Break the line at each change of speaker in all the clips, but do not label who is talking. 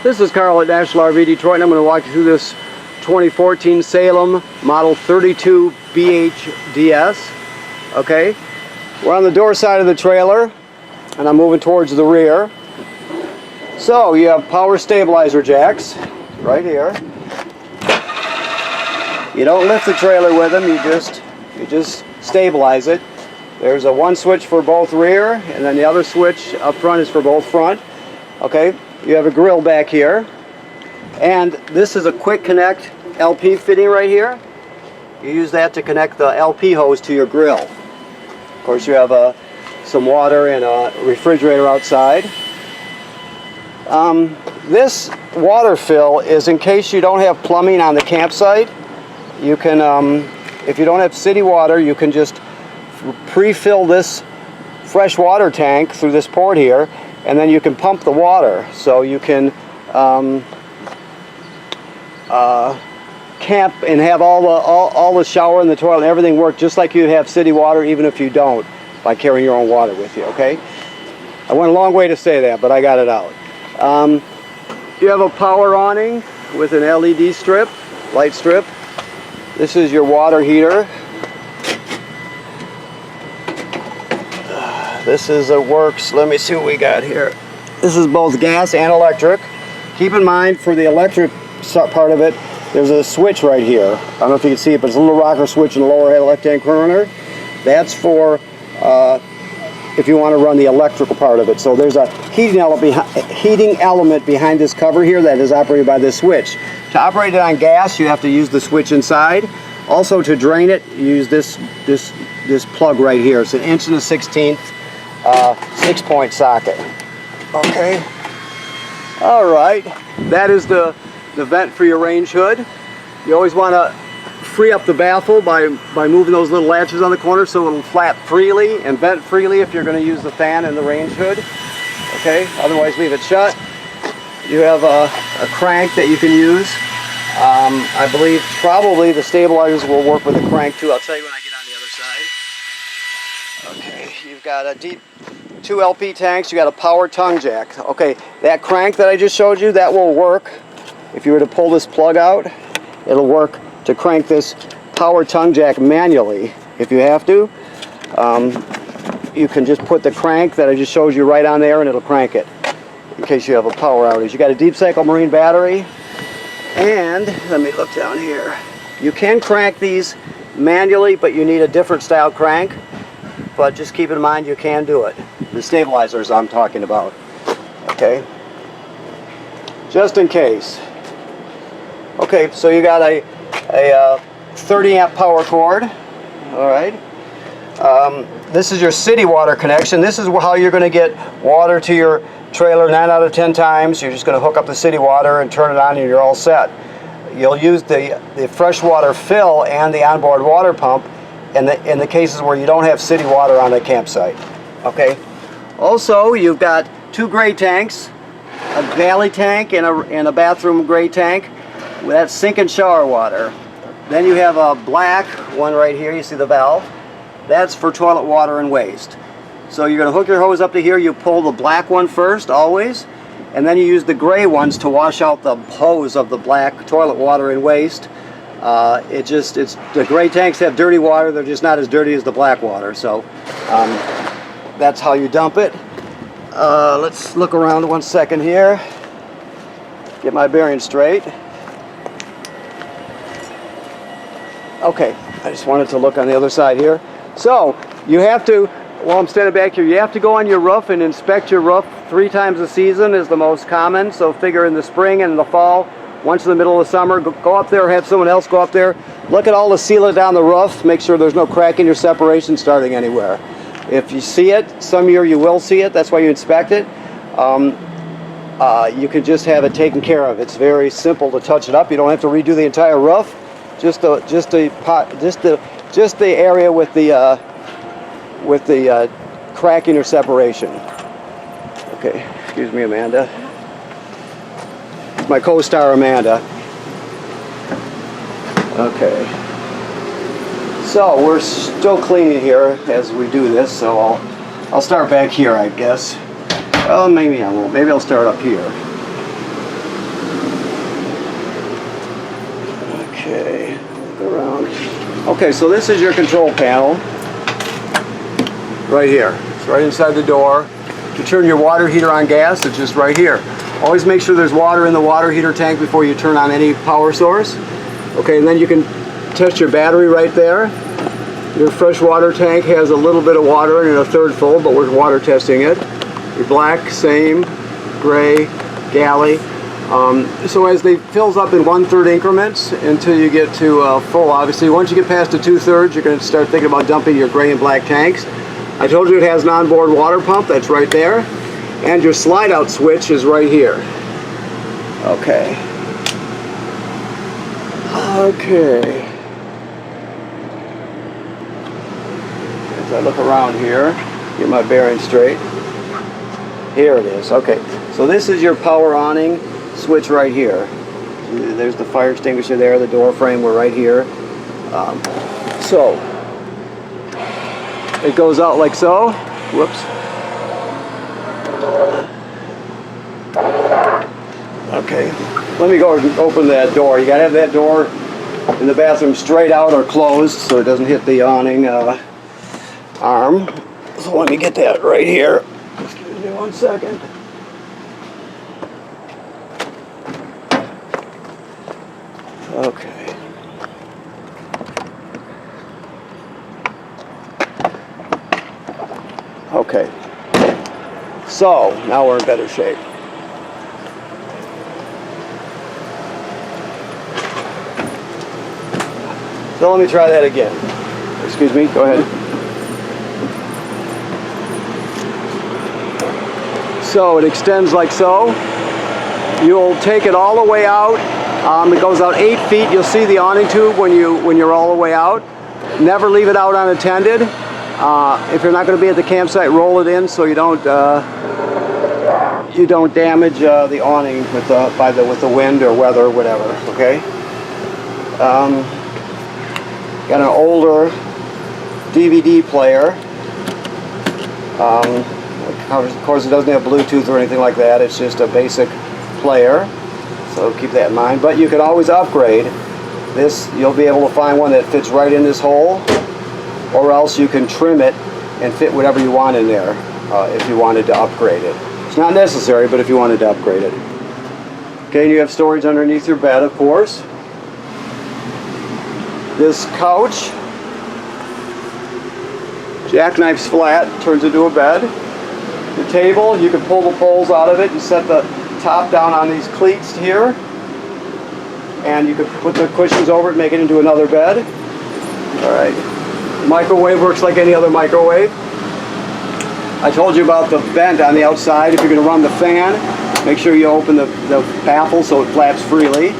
This is Carl at National RV Detroit, and I'm going to walk you through this 2014 Salem Model 32 BHDS. Okay, we're on the door side of the trailer, and I'm moving towards the rear. So you have power stabilizer jacks right here. You don't lift the trailer with them, you just stabilize it. There's a one switch for both rear, and then the other switch up front is for both front. Okay, you have a grill back here, and this is a quick connect LP fitting right here. You use that to connect the LP hose to your grill. Of course, you have some water and a refrigerator outside. This water fill is in case you don't have plumbing on the campsite. You can, if you don't have city water, you can just pre-fill this fresh water tank through this port here, and then you can pump the water. So you can camp and have all the shower and the toilet and everything work just like you have city water, even if you don't, by carrying your own water with you. Okay, I went a long way to say that, but I got it out. You have a power awning with an LED strip, light strip. This is your water heater. This is a works. Let me see what we got here. This is both gas and electric. Keep in mind, for the electric part of it, there's a switch right here. I don't know if you can see it, but it's a little rocker switch in the lower left-hand corner. That's for if you want to run the electrical part of it. So there's a heating element behind this cover here that is operated by this switch. To operate it on gas, you have to use the switch inside. Also, to drain it, you use this plug right here. It's an 1 1/16 6-point socket. Okay. All right. That is the vent for your range hood. You always want to free up the baffle by moving those little latches on the corner so it'll flap freely and vent freely if you're going to use the fan and the range hood. Okay. Otherwise, leave it shut. You have a crank that you can use. I believe probably the stabilizers will work with a crank too. I'll tell you when I get on the other side. Okay, you've got a deep 2 LP tanks. You got a power tongue jack. Okay, that crank that I just showed you, that will work. If you were to pull this plug out, it'll work to crank this power tongue jack manually if you have to. You can just put the crank that I just showed you right on there and it'll crank it in case you have a power outage. You got a deep cycle marine battery. And let me look down here. You can crank these manually, but you need a different style crank. But just keep in mind you can do it. The stabilizers I'm talking about. Okay. Just in case. Okay, so you got a 30 amp power cord. All right. This is your city water connection. This is how you're going to get water to your trailer 9 out of 10 times. You're just going to hook up the city water and turn it on and you're all set. You'll use the freshwater fill and the onboard water pump in the cases where you don't have city water on a campsite. Okay. Also, you've got 2 gray tanks, a galley tank and a bathroom gray tank. That's sink and shower water. Then you have a black one right here. You see the valve? That's for toilet water and waste. So you're going to hook your hose up to here. You pull the black one first, always, and then you use the gray ones to wash out the hose of the black toilet water and waste. The gray tanks have dirty water. They're just not as dirty as the black water. So that's how you dump it. Let's look around 1 second here. Get my bearings straight. Okay, I just wanted to look on the other side here. So you have to, while I'm standing back here, you have to go on your roof and inspect your roof 3 times a season is the most common. So figure in the spring and in the fall, once in the middle of the summer, go up there, have someone else go up there, look at all the sealant down the roof, make sure there's no crack in your separation starting anywhere. If you see it, some year you will see it, that's why you inspect it. You can just have it taken care of. It's very simple to touch it up. You don't have to redo the entire roof, just the area with the crack in your separation. Okay, excuse me, Amanda. It's my co-star, Amanda. Okay. So we're still cleaning here as we do this, so I'll start back here, I guess. Well, maybe I won't. Maybe I'll start up here. Okay, look around. Okay, so this is your control panel right here. It's right inside the door. To turn your water heater on gas, it's just right here. Always make sure there's water in the water heater tank before you turn on any power source. Okay, and then you can test your battery right there. Your fresh water tank has a little bit of water in it, a third full, but we're water testing it. Your black, same, gray, galley. So as they fills up in 1/3 increments until you get to full. Obviously, once you get past the 2/3, you're going to start thinking about dumping your gray and black tanks. I told you it has an onboard water pump. That's right there, and your slide out switch is right here. Okay. Okay. As I look around here, get my bearings straight. Here it is. Okay. So this is your power awning switch right here. There's the fire extinguisher there, the door frame, we're right here. So it goes out like so. Whoops. Okay, let me go and open that door. You gotta have that door in the bathroom straight out or closed so it doesn't hit the awning arm. So let me get that right here. Excuse me 1 second. Okay. Okay. So, now we're in better shape. So let me try that again. Excuse me, go ahead. So it extends like so. You'll take it all the way out. It goes out 8 feet. You'll see the awning tube when you're all the way out. Never leave it out unattended. If you're not going to be at the campsite, roll it in so you don't damage the awning with the wind or weather or whatever. Okay. Got an older DVD player. Of course, it doesn't have Bluetooth or anything like that. It's just a basic player. So keep that in mind. But you can always upgrade this. You'll be able to find one that fits right in this hole, or else you can trim it and fit whatever you want in there if you wanted to upgrade it. It's not necessary, but if you wanted to upgrade it. Okay, and you have storage underneath your bed, of course. This couch jackknifes flat, turns into a bed. The table, you can pull the poles out of it and set the top down on these cleats here. And you can put the cushions over it, make it into another bed. Alright. Microwave works like any other microwave. I told you about the vent on the outside. If you're going to run the fan, make sure you open the baffle so it flaps freely.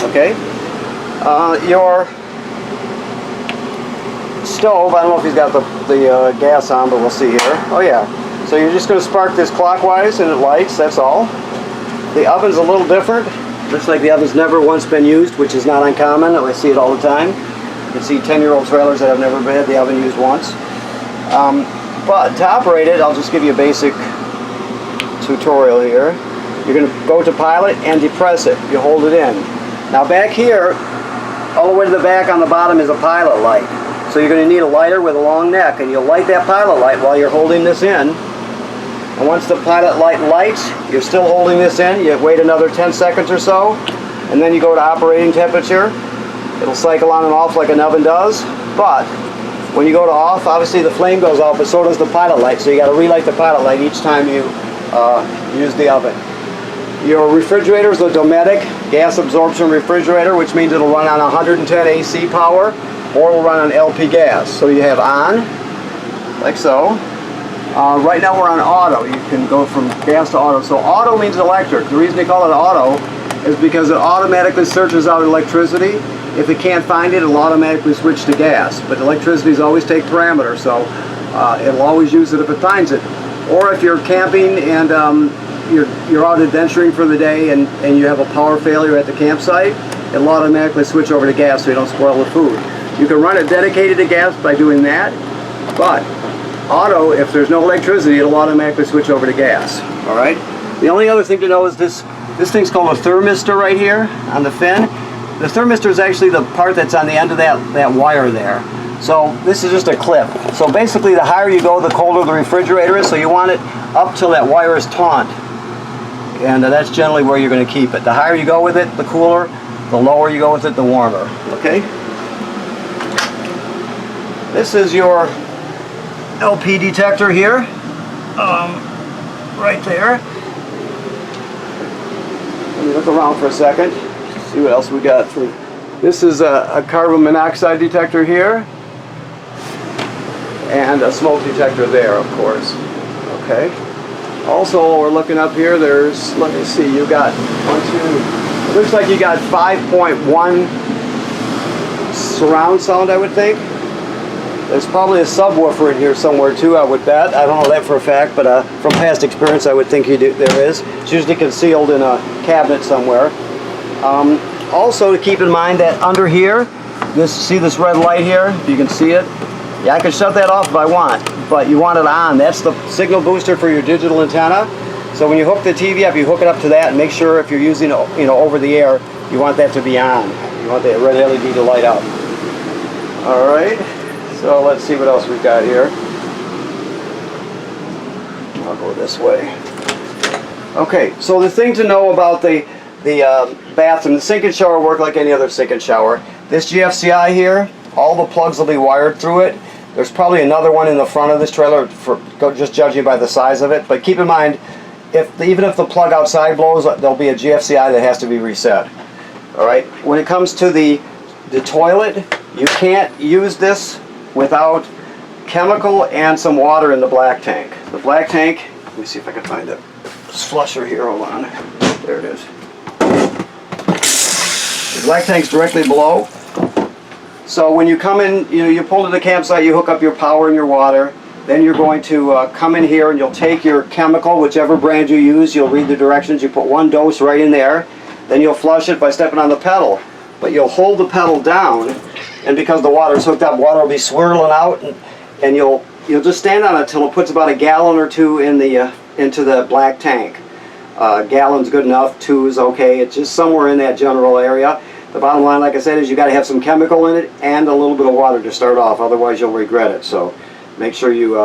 Okay. Your stove, I don't know if he's got the gas on, but we'll see here. Oh yeah. So you're just going to spark this clockwise and it lights, that's all. The oven's a little different. Looks like the oven's never once been used, which is not uncommon. I see it all the time. You can see 10-year-old trailers that have never had the oven used once. But to operate it, I'll just give you a basic tutorial here. You're going to go to pilot and depress it. You hold it in. Now back here, all the way to the back on the bottom is a pilot light. So you're going to need a lighter with a long neck, and you'll light that pilot light while you're holding this in. And once the pilot light lights, you're still holding this in. You wait another 10 seconds or so, and then you go to operating temperature. It'll cycle on and off like an oven does, but when you go to off, obviously the flame goes off, but so does the pilot light. So you got to relight the pilot light each time you use the oven. Your refrigerator is a Dometic gas absorption refrigerator, which means it'll run on 110 AC power, or it'll run on LP gas. So you have on, like so. Right now we're on auto. You can go from gas to auto. So auto means electric. The reason they call it auto is because it automatically searches out electricity. If it can't find it, it'll automatically switch to gas. But electricities always take parameters, so it'll always use it if it finds it. Or if you're camping and you're out adventuring for the day and you have a power failure at the campsite, it'll automatically switch over to gas so you don't spoil the food. You can run it dedicated to gas by doing that, but auto, if there's no electricity, it'll automatically switch over to gas. All right. The only other thing to know is this thing's called a thermistor right here on the fin. the thermistor is actually the part that's on the end of that wire there. So this is just a clip. So basically the higher you go, the colder the refrigerator is, so you want it up till that wire is taut. And that's generally where you're going to keep it. The higher you go with it, the cooler. The lower you go with it, the warmer. Okay? This is your LP detector here. Right there. Let me look around for a second. See what else we got. This is a carbon monoxide detector here. And a smoke detector there, of course. Okay. Also, we're looking up here, there's, let me see, you got it looks like you got 5.1 surround sound, I would think. There's probably a subwoofer in here somewhere too, I would bet. I don't know that for a fact, but from past experience, I would think there is. It's usually concealed in a cabinet somewhere. Also, to keep in mind that under here, see this red light here? If you can see it. Yeah, I can shut that off if I want, but you want it on. That's the signal booster for your digital antenna. So when you hook the TV up, you hook it up to that, and make sure if you're using, over the air, you want that to be on. You want that red LED to light up. All right. So let's see what else we've got here. I'll go this way. Okay. So the thing to know about the bathroom, the sink and shower work like any other sink and shower. This GFCI here, all the plugs will be wired through it. There's probably another one in the front of this trailer, just judging by the size of it. But keep in mind, even if the plug outside blows, there'll be a GFCI that has to be reset. All right. When it comes to the toilet, you can't use this without chemical and some water in the black tank. The black tank. Let me see if I can find it. This flusher here. Hold on. There it is. The black tank's directly below. So when you come in, you pull to the campsite, you hook up your power and your water. Then you're going to come in here and you'll take your chemical, whichever brand you use. You'll read the directions. You put one dose right in there. Then you'll flush it by stepping on the pedal. But you'll hold the pedal down, and because the water's hooked up, water will be swirling out, and you'll just stand on it until it puts about a gallon or two into the black tank. Gallon's good enough. 2 is okay. It's just somewhere in that general area. The bottom line, like I said, is you got to have some chemical in it and a little bit of water to start off. Otherwise, you'll regret it. So make sure you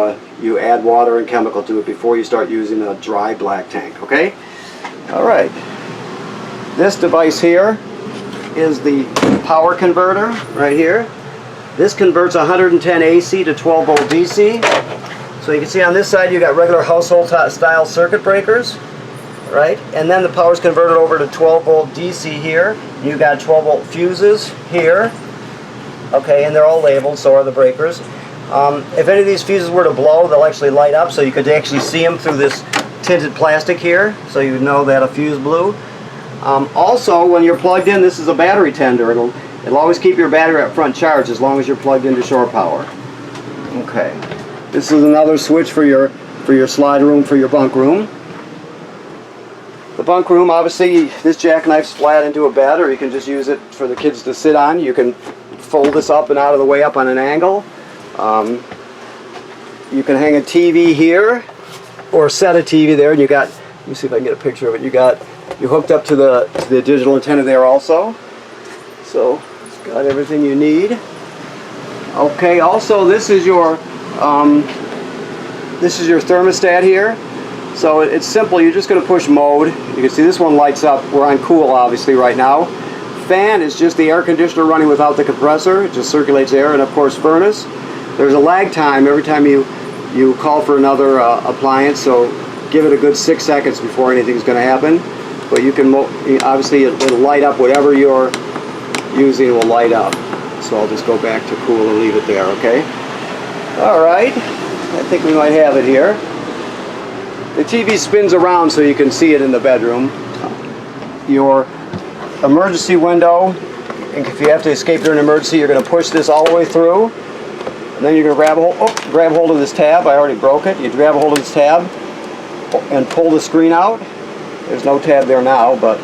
add water and chemical to it before you start using a dry black tank. Okay? All right. This device here is the power converter right here. This converts 110 AC to 12 volt DC. So you can see on this side you got regular household style circuit breakers. Right, and then the power is converted over to 12 volt DC here. You got 12 volt fuses here. Okay, and they're all labeled, so are the breakers. If any of these fuses were to blow, they'll actually light up, so you could actually see them through this tinted plastic here, so you would know that a fuse blew. Also, when you're plugged in, this is a battery tender. It'll always keep your battery up front charged as long as you're plugged into shore power. Okay, this is another switch for your slide room, for your bunk room. The bunk room, obviously, this jackknife's flat into a bed, or you can just use it for the kids to sit on. You can fold this up and out of the way up on an angle. You can hang a TV here, or set a TV there, and you got, let me see if I can get a picture of it. You hooked up to the digital antenna there also. So it's got everything you need. Okay, also this is your thermostat here. So it's simple. You're just going to push mode. You can see this one lights up. We're on cool, obviously, right now. Fan is just the air conditioner running without the compressor. It just circulates air. And of course, furnace. There's a lag time every time you call for another appliance. So give it a good 6 seconds before anything's going to happen. But you can obviously it'll light up whatever you're using will light up. So I'll just go back to cool and leave it there. Okay. All right. I think we might have it here. The TV spins around so you can see it in the bedroom. Your emergency window, and if you have to escape during an emergency, you're going to push this all the way through. And then you're going to grab hold of this tab. I already broke it. You grab hold of this tab and pull the screen out. There's no tab there now, but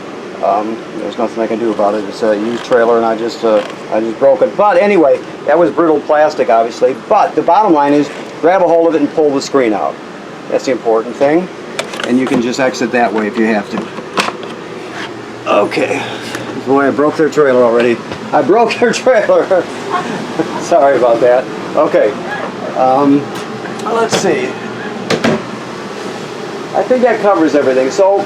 there's nothing I can do about it. It's a used trailer, and I just broke it. But anyway, that was brittle plastic, obviously. But the bottom line is, grab a hold of it and pull the screen out. That's the important thing. And you can just exit that way if you have to. Okay. Boy, I broke their trailer already. I broke their trailer. Sorry about that. Okay. Let's see. I think that covers everything. So,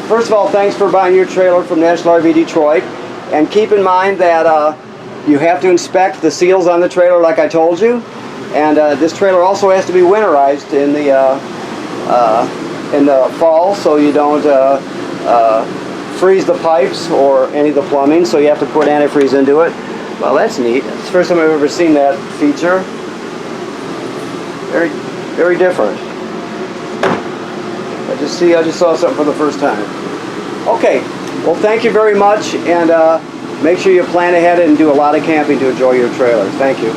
first of all, thanks for buying your trailer from National RV Detroit. And keep in mind that you have to inspect the seals on the trailer like I told you. And this trailer also has to be winterized in the fall, so you don't freeze the pipes or any of the plumbing, so you have to put antifreeze into it. Well, that's neat. It's the first time I've ever seen that feature. Very, very different. I just saw something for the first time. Okay, well, thank you very much, and make sure you plan ahead and do a lot of camping to enjoy your trailer. Thank you.